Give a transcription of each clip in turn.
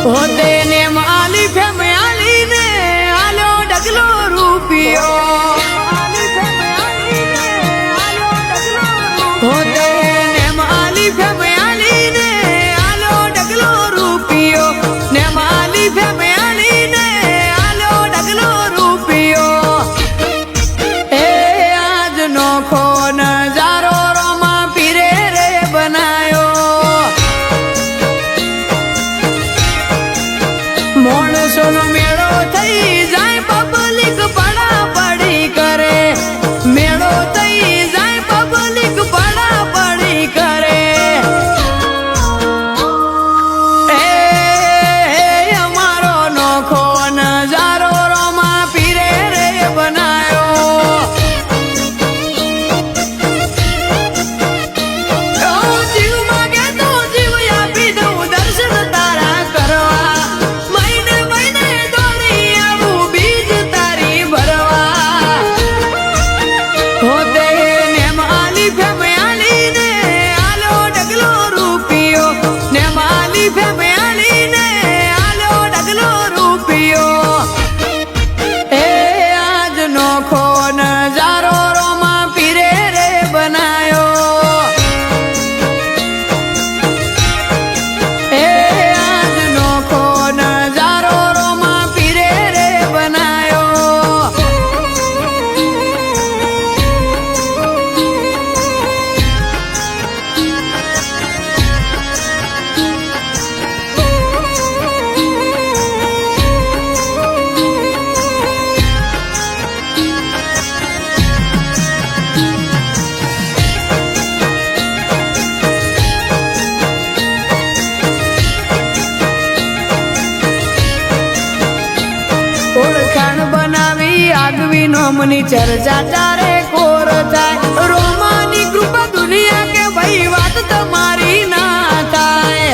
હોતે ને માલી ફેમિયાલી ને આલો ડગલો રૂપિયો હોતે ને માલી ફેમિયાલી ને આલો ડગલો રૂપિયો ને માલી ફેમિયાલી ને આલો ડગલો રૂપિયો એ આજ નોખો નજારો રોમા પીરે રે બનાયો મોણસોનો મેળો થઈ જાય પબ્લિક પડાપડી કરે મેળો થઈ જાય પબ્લિક પડાપડી કરે એ અમારો નોખો નજારો રોમા પીરે રે બનાયો જીવ માગે તો જીવ આપી દઉં દર્શન તારા કરવા આગવી નોમની ચર્ચા ચારે કોર થાય રોમાની કૃપા દુનિયા કે ભાઈ વાત તમારી ના થાય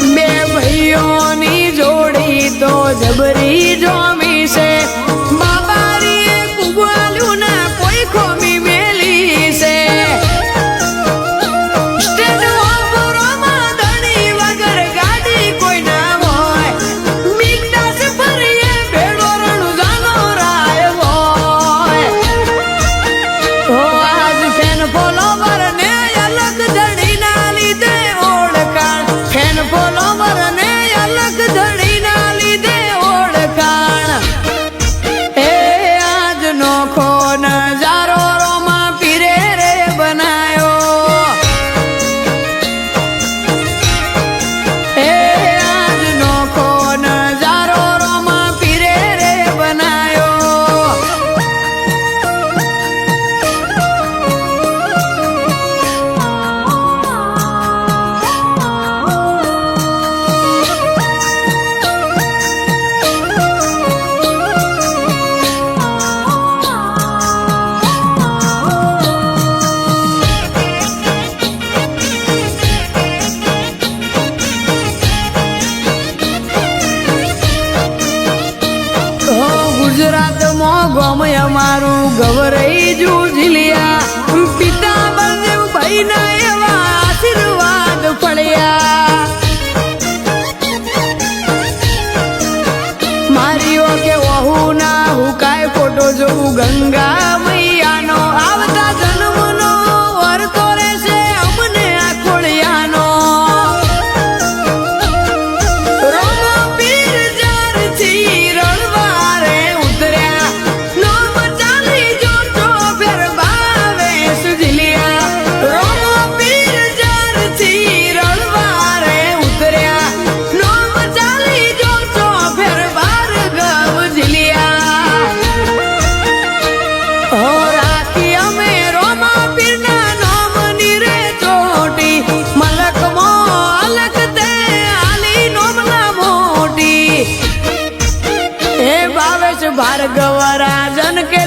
બે ભાઈઓની જોડી તો જબરી જોમી છે બાબારીએ કુવાલ્યું ના કોઈ ખોમી મેલી છે અમારું ગવરઈ જુજલિયા પિતા બળદેવ ભાઈ ના એવા આશીર્વાદ પડ્યા મારીઓ કે વહુ ના હુકાય ફોટો જોઉં ગંગા મૈયાનો આવતા જન્મનો વરતો રહેશે અમને આ ખોળિયાનો ભાર્ગવ રાજન કે